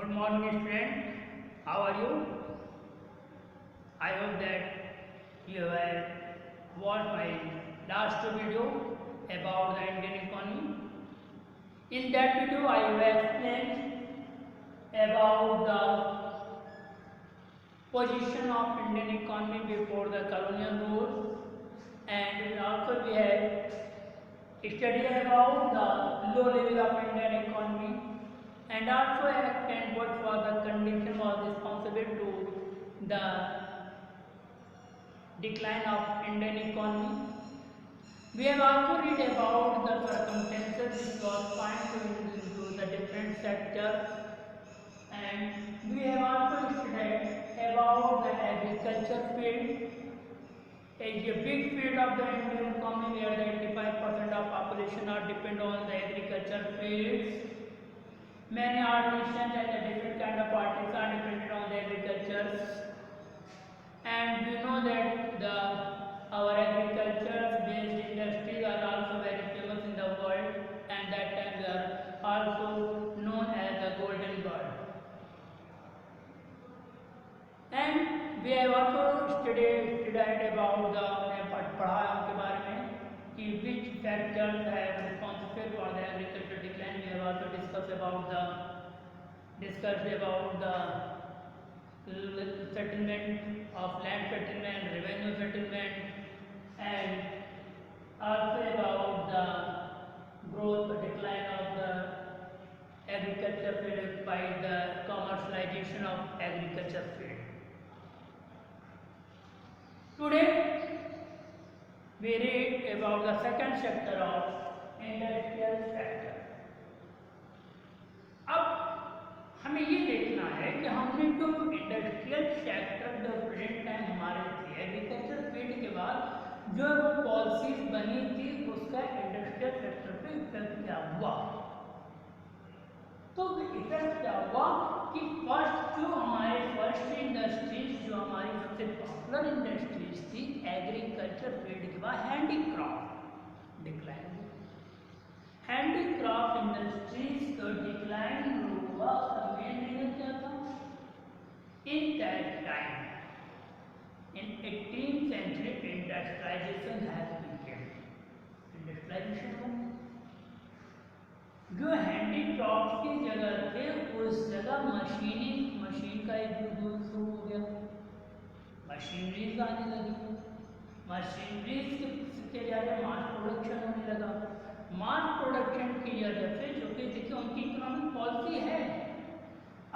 Good morning, student. How are you? I hope that you have watched my last video about the Indian economy. In that video, I have explained about the position of Indian economy before the colonial rule, and also we have studied about the low level of Indian economy, and also explained what was the condition was responsible to the decline of Indian economy. We have also read about the circumstances which was found into the different sectors, and we have also studied about the agriculture field. It's a big field of the Indian economy where the 85% of population are depend on the agriculture fields. Many artisans and the different kind of artists are dependent on the agriculture, and we know that our agriculture based industries are also very famous in the world, and that time they are also known as the golden bird. And we have also studied about the पढ़ा उनके बारे में कि which factors have responsible for the agricultural decline. We have also discussed about the settlement of land settlement, revenue settlement, and also about the growth decline of the agriculture field by the commercialization of agriculture field. Today we read about the second sector of industrial sector. अब हमें ये देखना है कि हमने जो industrial sector जो present time हमारे थे एग्रीकल्चर फील्ड के बाद जो पॉलिसीज बनी थी उसका इंडस्ट्रियल सेक्टर पे इफेक्ट क्या हुआ। तो इफेक्ट क्या हुआ कि फर्स्ट जो हमारे फर्स्ट इंडस्ट्रीज जो हमारी सबसे पॉपुलर इंडस्ट्रीज थी एग्रीकल्चर फील्ड के बाद हैंडीक्राफ्ट डिक्लाइन। हैंडीक्राफ्ट इंडस्ट्रीज का डिक्लाइन हुआ उसका मेन रीजन क्या था। In that time in 18th century industrialization has begun. Industrialization हुआ जो हैंडीक्राफ्ट की जगह थे उस जगह मशीन का एक युग शुरू हो गया। मशीनरीज आने लगी, मशीनरीज के जरिए मास प्रोडक्शन होने लगा। मास प्रोडक्शन की वजह से जो कि देखिए उनकी इकोनॉमिक पॉलिसी है।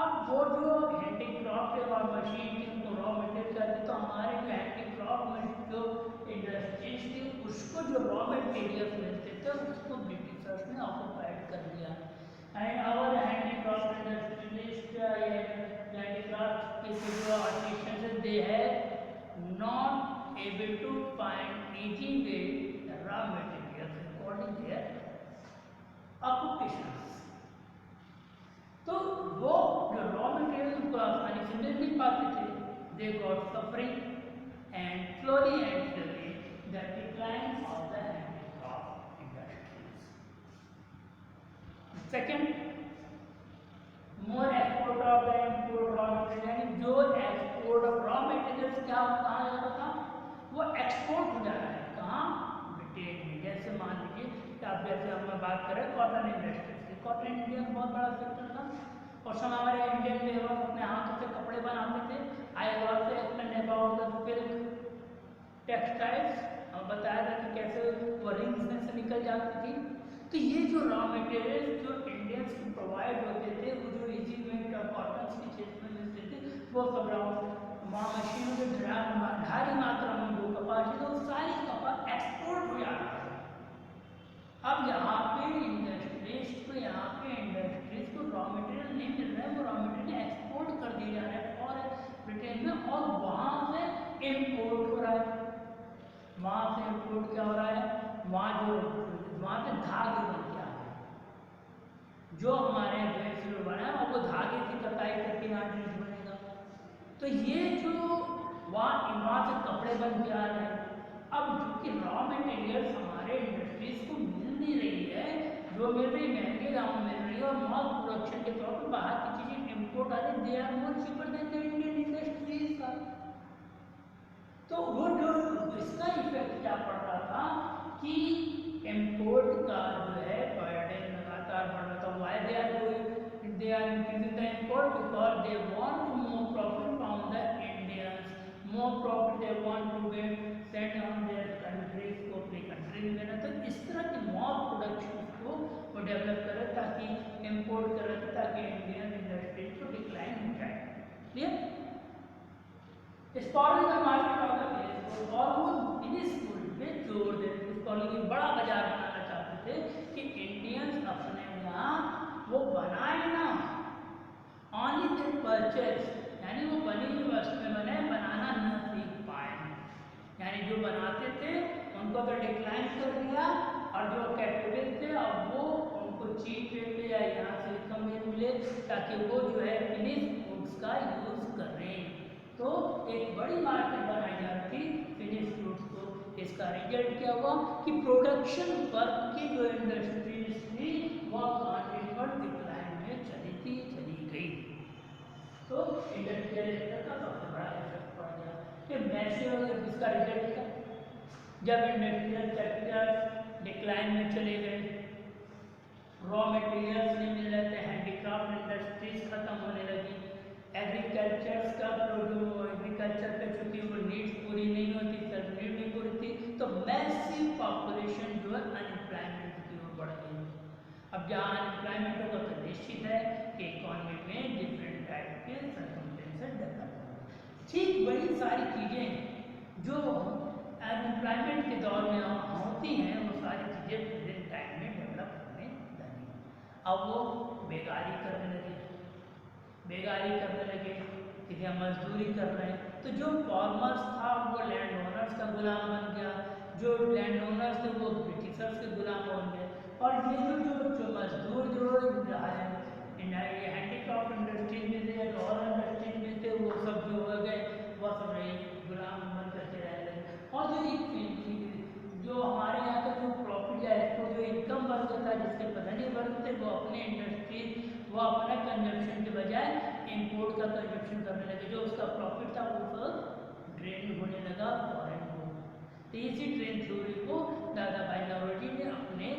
अब वो जो हैंडीक्राफ्ट और मशीन की उनको रॉ मटेरियल करते तो हमारे जो हैंडीक्राफ्ट में जो इंडस्ट्रीज थी उसको जो रॉ मटेरियल मिलते थे उसको ब्रिटिशर्स ने ऑक्युपाइड कर लिया। And our handicraft industrialist handicraft के जो artisans they have not able to find easy way raw materials according their occupations. तो वो जो रॉ मटेरियल उनको आसानी से मिल नहीं पाते थे। They got suffering and slowly the decline of the handicraft industries. Second more export of the import raw material, जो एक्सपोर्ट ऑफ रॉ मटेरियल्स क्या कहाँ जा रहा था वो एक्सपोर्ट हो जा रहा है कहाँ ब्रिटेन में। जैसे मान लीजिए कि आप जैसे हम बात करें कॉटन इंडस्ट्री, कॉटन इंडिया का बहुत बड़ा सेक्टर था और सब हमारे इंडियन लेबर अपने हाथों से कपड़े बनाते थे। I was explain about the silk textiles, हम बताया था कि कैसे वो रिंग्स में से निकल जाती थी। तो ये जो रॉ मटेरियल जो इंडियंस को प्रोवाइड होते थे वो जो इजी में कॉटन के क्षेत्र में मिलते थे वो सब वहाँ मशीनों के भारी मात्रा में जो कपास है तो सारी कपास एक्सपोर्ट हो जा रहा है। अब यहाँ पे इंडस्ट्रीज को रॉ मटेरियल नहीं मिल रहा है, वो रॉ मटेरियल एक्सपोर्ट कर दिए जा रहे हैं और ब्रिटेन में और वहाँ से इम्पोर्ट हो रहा है। वहाँ से इम्पोर्ट क्या हो रहा है, वहाँ से धागे बन के आ रहे जो हमारे बेडशीट बना है और वो धागे की कटाई करके यहाँ ड्रेस बनेगा। तो ये जो वहाँ से कपड़े बन के आ रहे हैं। अब जो कि रॉ मटेरियल्स हमारे इंडस्ट्रीज को मिल नहीं रही है, जो मिल रही महंगे दाम मिल रही है और मास प्रोडक्शन के तौर पर बाहर की चीज़ें इम्पोर्ट आ रहे they are more cheaper than the Indian industries का। तो वो जो इसका इफेक्ट क्या पड़ रहा था कि इम्पोर्ट का जो है बर्डन लगातार बढ़ रहा था। Why they are going they are increasing the import because they want more profit from the Indians, more profit they want to get send on their countries को अपनी कंट्री में देना। तो इस तरह के मोर प्रोडक्शन को वो डेवलप करे ताकि इम्पोर्ट करे ताकि इंडियन इंडस्ट्रीज को डिक्लाइन हो जाए। क्लियर? स्कॉलिंग का मार्केट ऑफ द प्लेस और वो फिनिश गुड पे जोर दे रहे थे। स्कॉलिंग एक बड़ा बाजार बनाना चाहते थे कि इंडियंस अपने यहाँ वो बनाए ना, ओनली दे परचेज, यानी वो बनी हुई वस्तुएं बने, बनाना न सीख पाए। यानी जो बनाते थे उनको तो डिक्लाइन कर दिया और जो कैपेबल थे अब वो उनको चीप रेट पे या यहाँ से कम रेट मिले ताकि वो जो है फिनिश गुड्स का यूज करें। तो एक बड़ी मार्केट बनाई जा रही थी फिनिश गुड्स को। इसका रिजल्ट क्या हुआ कि प्रोडक्शन वर्क की जो इंडस्ट्रीज थी वह कंटिन्यूअस डिक्लाइन में चली गई। तो इंडस्ट्रियल सेक्टर का सबसे बड़ा इफेक्ट पड़ गया कि मैसिव इसका रिजल्ट क्या, जब इंडस्ट्रियल सेक्टर डिक्लाइन में चले गए, रॉ मटेरियल्स नहीं मिल रहे थे, हैंडीक्राफ्ट इंडस्ट्रीज खत्म होने लगी, एग्रीकल्चर का एग्रीकल्चर पे चूंकि वो नीड्स पूरी नहीं होती, सेल्फ नीड नहीं पूरी थी, तो मैसिव पॉपुलेशन जो है अनएम्प्लॉयमेंट की ओर बढ़ गई। अब जहाँ अनएम्प्लॉयमेंट होगा तो निश्चित है कि इकोनॉमी में डिफरेंट टाइप के सर्कमस्टेंसेस डेवलप होंगे। ठीक वही सारी चीज़ें जो अनएम्प्लॉयमेंट के दौर में होती हैं वो सारी चीज़ें प्रेजेंट टाइम में डेवलप होने लगी। अब वो बेकारी करने लगे, ठीक है, मजदूरी कर रहे हैं। तो जो फार्मर्स था वो लैंड ओनर्स का गुलाम बन गया, जो लैंड ओनर्स थे वो ब्रिटिशर्स के गुलाम बन गए। और ये जो मजदूर जो रहा है हैंडीक्राफ्ट इंडस्ट्रीज में थे, लॉर इंडस्ट्रीज में थे, वो सब जो हो गए वह सब रही गुलाम बन करके रह गए। और जो हमारे यहाँ का जो प्रॉफिट या एक्सपोर्ट जो इनकम वर्ग था जिसके प्रधानी वर्ग थे वो अपने इंडस्ट्रीज वो अपना कंजप्शन के बजाय इंपोर्ट का कंजप्शन करने लगे। जो उसका प्रॉफिट था वो सब ड्रेन होने लगा फॉरेन को। तो इसी ट्रेन थ्योरी को दादा भाई नौरोजी ने अपने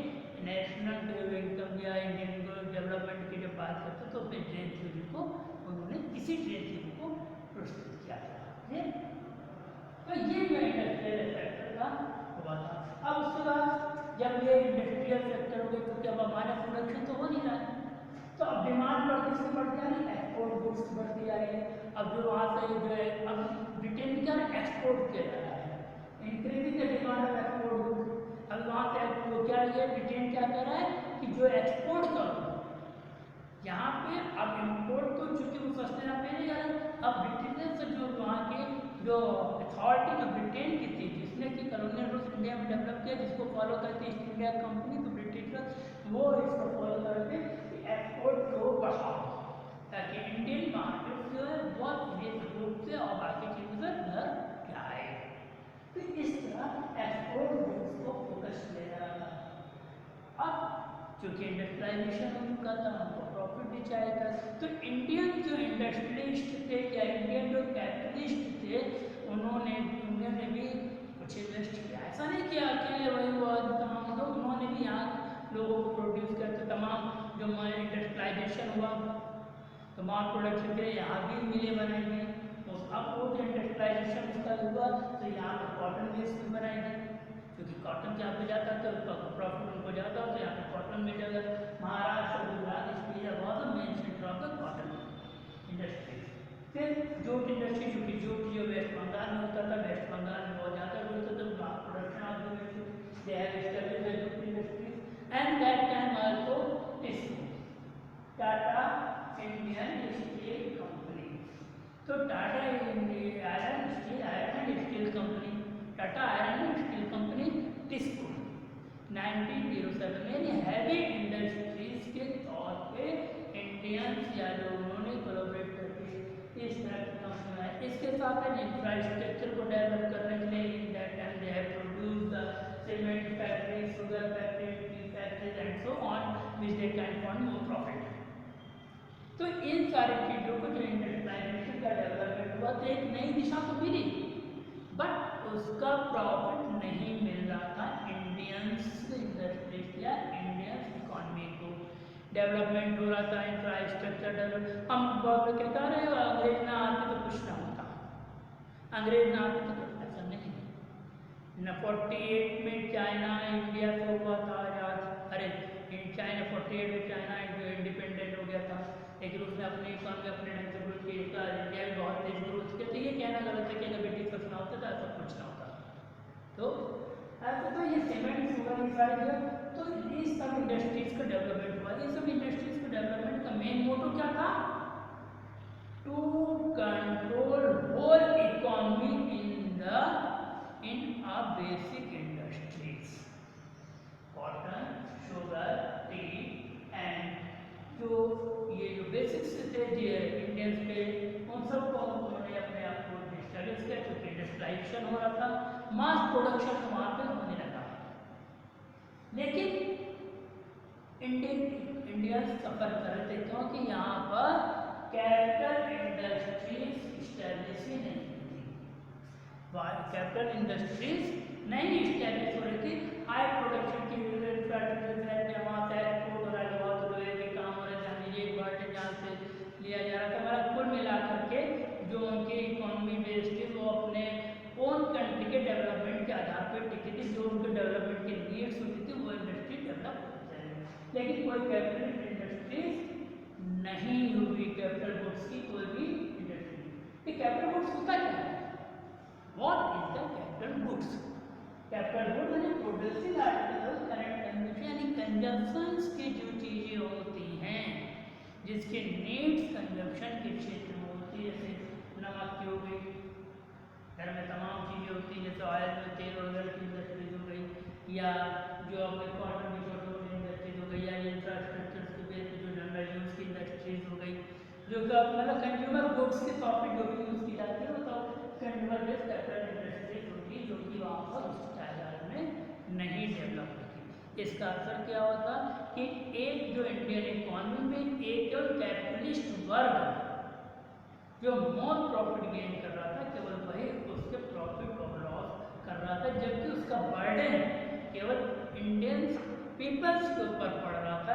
नेशनल इनकम या इंडियन डेवलपमेंट की जब बात करते तो अपने ट्रेन थ्योरी को उन्होंने इसी ट्रेन थ्योरी को प्रस्तुत किया था। तो ये जो इंडस्ट्रियल सेक्टर का हुआ था। अब उसके बाद जब ये इंडस्ट्रियल सेक्टर हो गया क्योंकि अब हमारा प्रोडक्शन तो हो नहीं रहा है, तो अब डिमांड बढ़ती से बढ़ती आ रही है, एक्सपोर्ट गुड्स बढ़ती आ रही है। अब जो वहाँ से जो है अब ब्रिटेन क्या एक्सपोर्ट किया जा रहा है, increasing the demand of export goods. अब वहाँ से वो क्या है ब्रिटेन क्या कर रहा है कि जो एक्सपोर्ट करो यहाँ पे, अब इम्पोर्ट तो चूंकि वो सस्ते दाम पे नहीं जा रहा। अब ब्रिटिश से जो वहाँ के जो अथॉरिटी जो ब्रिटेन की थी जिसने कि कॉलोनियल रूल्स इंडिया में डेवलप किया जिसको फॉलो करती ईस्ट इंडिया कंपनी, तो ब्रिटिश वो इसको फॉलो करके एक्सपोर्ट को बढ़ाओ ताकि इंडियन मार्केट जो है बहुत निश्चित रूप से और बाकी चीज़ों से भर जाए। तो इस तरह एक्सपोर्ट गुड्स को फोकस ले रहा था। अब क्योंकि इंडस्ट्रियलाइजेशन हो चुका था हमको प्रॉफिट भी चाहिए था, तो इंडियन जो इंडस्ट्रियलिस्ट थे या इंडियन जो कैपिटलिस्ट थे उन्होंने भी कुछ इन्वेस्ट किया। ऐसा नहीं किया अकेले वही हुआ तमाम लोग, उन्होंने भी यहाँ लोगों को प्रोड्यूस करते तमाम जो इंडस्ट्रियलाइजेशन हुआ तो माल प्रोडक्शन के लिए यहाँ भी मिलें बनाई गई। तो अब वो जो इंडस्ट्रियलाइजेशन उसका हुआ तो यहाँ पर कॉटन मिल्स भी बनाई गई क्योंकि कॉटन जहाँ पे जाता तो उसका प्रॉफिट उनको जाता तो यहाँ पे कॉटन मिल जाएगा। महाराष्ट्र गुजरात इसके लिए बहुत main centre of the cotton industry. फिर जूट इंडस्ट्री क्योंकि जूट जो वेस्ट बंगाल में होता था, वेस्ट बंगाल में बहुत ज़्यादा होता था तो production of the jute industry and that time also TISCO Tata Indian steel company. तो Tata iron steel company, Tata iron steel company TISCO 1907 में हैवी इंडस्ट्रीज के तौर पे इंडियंस या जो उन्होंने कोलैबोरेट करके इस तरह की कंपनी बनाई। इसके साथ इंफ्रास्ट्रक्चर को डेवलप करने के लिए इन that time they have produce the cement factory, sugar factory, T factories and so on which they can earn more profit. तो इन सारी चीज़ों को जो इंडस्ट्रियलाइजेशन का डेवलपमेंट हुआ तो एक नई दिशा तो मिली, बट उसका प्रॉफिट नहीं मिल रहा था इंडियंस इंडस्ट्रीज या इंडियंस इकोनॉमी को। डेवलपमेंट हो रहा था, इंफ्रास्ट्रक्चर डेवलप, हम बहुत लोग कहता रहे अंग्रेज ना आते तो कुछ ना होता, अंग्रेज ना आते तो ऐसा नहीं न। 48 में चाइना इंडिया से हुआ था आजाद, अरे चाइना 48 में चाइना इंडिपेंडेंट हो गया था, लेकिन उसने अपनी इकोनॉमी अपने ढंग से ग्रोथ की, इंडिया भी बहुत तेज ग्रोथ किया। तो ये कहना गलत है कि अगर ब्रिटिश कुछ ना होता तो ऐसा कुछ ना होता। तो ऐसा तो ये सीमेंट शुगर ये सारी जो, तो ये सब इंडस्ट्रीज का डेवलपमेंट हुआ। ये सब इंडस्ट्रीज का डेवलपमेंट का मेन मोटो क्या था? To control whole economy in a basic industries, cotton, sugar, tea and जो ये जो बेसिक्स थे इंडियंस के, उन सबको उन्होंने अपने आप को डिजिटलाइज किया, क्योंकि इंडस्ट्रियलाइजेशन हो रहा था, मास प्रोडक्शन वहाँ पे होने लगा। लेकिन इंडियंस सफर कर रहे थे, क्योंकि यहाँ पर कैपिटल इंडस्ट्रीज स्टैब्लिश ही नहीं, कैपिटल इंडस्ट्रीज नहीं स्टैब्लिश हो रही थी। हाई प्रोडक्शन की वहाँ से एक्सपोर्ट हो रहा है, बहुत लोहे के काम हो रहे थे, एक बार जहाँ से लिया जा रहा था। मतलब कुल मिलाकर के जो उनकी इकोनॉमी बेस थी वो अपने ओन कंट्री के डेवलपमेंट के आधार पर टिकी थी। जो उनके डेवलपमेंट की नीड्स होती थी वो इंडस्ट्री डेवलप होती है, लेकिन कोई कैपिटल इंडस्ट्रीज नहीं हुई, कैपिटल गुड्स की कोई भी इंडस्ट्री। कैपिटल गुड्स होता क्या है? What is the capital goods? Capital goods यानी प्रोड्यूसिंग आर्टिकल, करंट कंजम्पशन यानी कंजम्पशंस की जो चीज़ें होती हैं, जिसके नीड्स कंजम्पशन के क्षेत्र में होती है, जैसे नमक की हो गई, घर में तमाम चीज़ें होती हैं, जैसे ऑयल में तेल वगैरह की इंडस्ट्रीज हो गई, या जो अपने कॉटन की छोटी मोटी इंडस्ट्रीज हो गई, या इंफ्रास्ट्रक्चर की बेस पे जो जनरल यूज की इंडस्ट्रीज हो गई, जो मतलब कंज्यूमर गुड्स के तौर पर जो भी यूज़ की जाती है, वो तो कंज्यूमर बेस्ड कैपिटल इंडस्ट्रीज होती है, जो कि वहाँ पर उस जायदाद में नहीं डेवलप होती। इसका असर क्या होता कि एक जो इंडियन इकोनॉमी में एक कैपिटलिस्ट वर्ग जो मोर प्रॉफिट गेन कर रहा था, केवल वही उसके प्रॉफिट और लॉस कर रहा था, जबकि उसका बर्डन केवल इंडियन पीपल्स के ऊपर पड़ रहा था,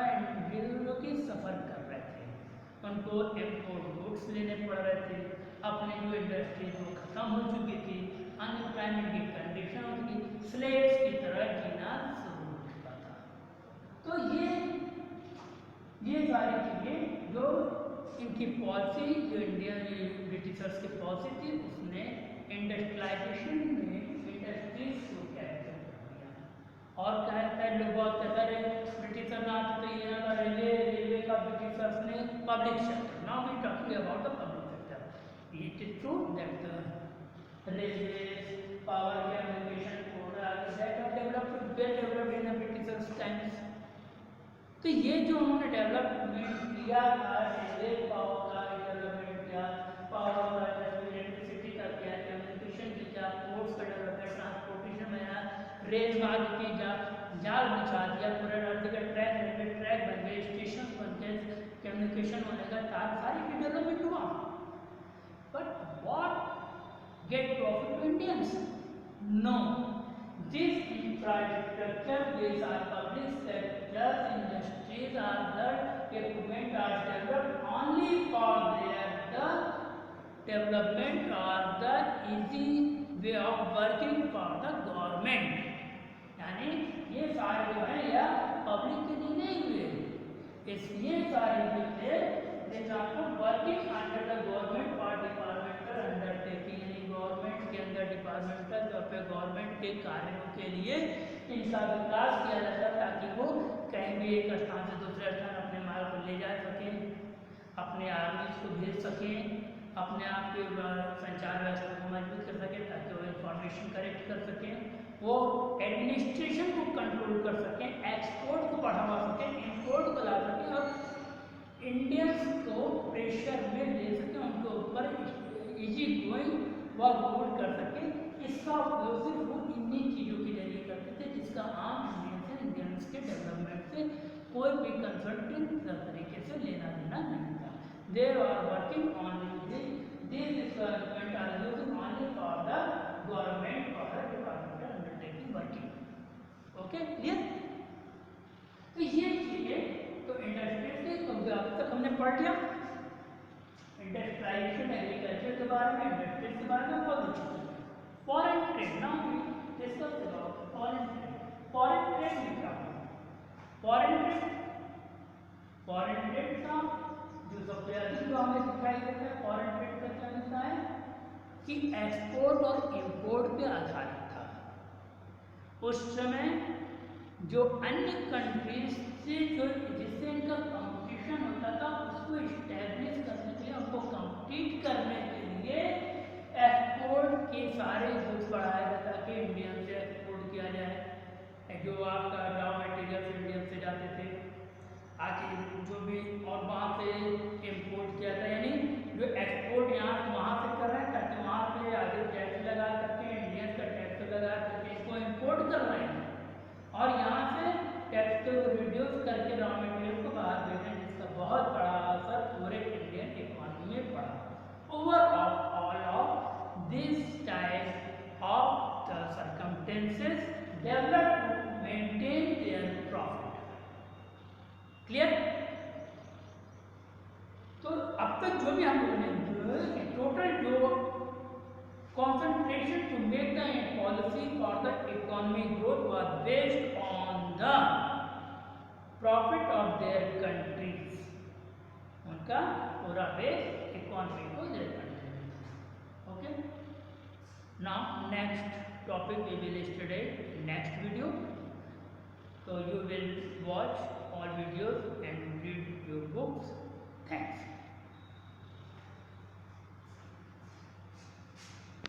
जो कि सफ़र कर रहे थे, उनको इम्पोर्ट गुड्स लेने पड़ रहे थे, अपनी जो इंडस्ट्री वो खत्म हो चुकी थी, अनएम्प्लॉयमेंट की कंडीशन होती, स्लेव्स की तरह जीना शुरू हो चुका था। तो ये सारी चीज़ें जो इनकी पॉलिसी, जो इंडियन ब्रिटिशर्स की पॉलिसी थी, उसने इंडस्ट्रियलाइजेशन में इंडस्ट्रीज को कैप्चर कर दिया। और क्या लोग बहुत कहते रहे ब्रिटिशर ना तो ये ना रेलवे का ब्रिटिशर्स ने public sector, now we talking about the public sector. It is true that the railways, power communication, that are developed, well developed in the British times. तो ये जो उन्होंने डेवलपमेंट किया था, रेलवे पावर का development किया, power का electricity का किया, कम्युनिकेशन किया, पोर्ट्स का डेवलपमेंट, ट्रांसपोर्टेशन में रेलमार्ग की जाल बिछा दिया, पूरा राज्य का ट्रैक, रेलवे ट्रैक बन गए, स्टेशन बन गए, कम्युनिकेशन होने का सारी की डेवलपमेंट हुआ। But what get profit to Indians? No. This infrastructure based on public sector industries are the equipment are developed only for the development or the easy way of working for the government. यानी ये सारे जो है या public के लिए नहीं हुए, इसलिए सारे जो थे working under the government for departmental undertaking, यानी गवर्नमेंट के अंदर डिपार्टमेंटल तौर पर गवर्नमेंट के कार्यों के लिए इनका विकास किया जाता, ताकि वो कहीं भी एक स्थान से दूसरे स्थान अपने माल को ले जा सकें, अपने आर्मीज को भेज सकें, अपने आप के संचार व्यवस्था को मजबूत कर सकें, ताकि वो इंफॉर्मेशन कलेक्ट कर सकें, वो एडमिनिस्ट्रेशन को कंट्रोल कर सकें, एक्सपोर्ट को बढ़ावा सकें, इम्पोर्ट को ला सकें और इंडियंस को प्रेशर में ले सकें, उनके ऊपर इजी गोइंग वर्क आउट कर सकें। इसका उपयोग सिर्फ वो इन्हीं चीज़ों के जरिए करते थे, जिसका आम इंडियंस के डेवलपमेंट से कोई भी कंसल्टेंट तरीके से लेना देना नहीं था। they are working only these requirements are used only for the government or the departmental undertaking working. Okay clear? तो ये चीजें तो इंडस्ट्री से अब तक हमने पढ़ लिया इंडस्ट्रियलाइजेशन एग्रीकल्चर के बारे में, इंडस्ट्री के बारे में, बहुत foreign trade. Now we discuss about foreign trade. Foreign trade में क्या होता है? फॉरेन ट्रेड का जो सबसे अधिक जो हमें दिखाई देता है फॉरेन ट्रेड का क्या मिलता है कि एक्सपोर्ट और इंपोर्ट पे आधारित था। उस समय जो अन्य कंट्रीज से जो जिससे इनका कंपटीशन होता था उसको इस्टेब्लिश करने के लिए, उनको कम्पीट करने के लिए एक्सपोर्ट के सारे गुड्स बढ़ाया जाता कि इंडिया से एक्सपोर्ट किया जाए। जो आपका रॉ मटेरियल इंडिया से जाते थे आगे जो भी और वहाँ से इम्पोर्ट किया था, यानी जो एक्सपोर्ट यहाँ वहाँ से कर रहे हैं ताकि वहाँ से आगे टैक्स लगा करके इंडियन का टैक्स लगा करके इसको इम्पोर्ट कर रहे हैं और यहाँ से टैक्स को रिड्यूस करके रॉ मटेरियल को बाहर भेज रहे हैं, जिसका बहुत बड़ा असर पूरे इंडियन इकोनॉमी में पड़ा। Overall of this type of the circumstances develop to maintain their profit. Clear? तो अब तक जो भी हम लोगों ने टोटल जो concentration to make the policy for the economic growth was based on the profit of their countries। उनका पूरा बेस इकोनॉमी को their country में। Okay, now next topic we will study next video। So you will watch all videos and read your books।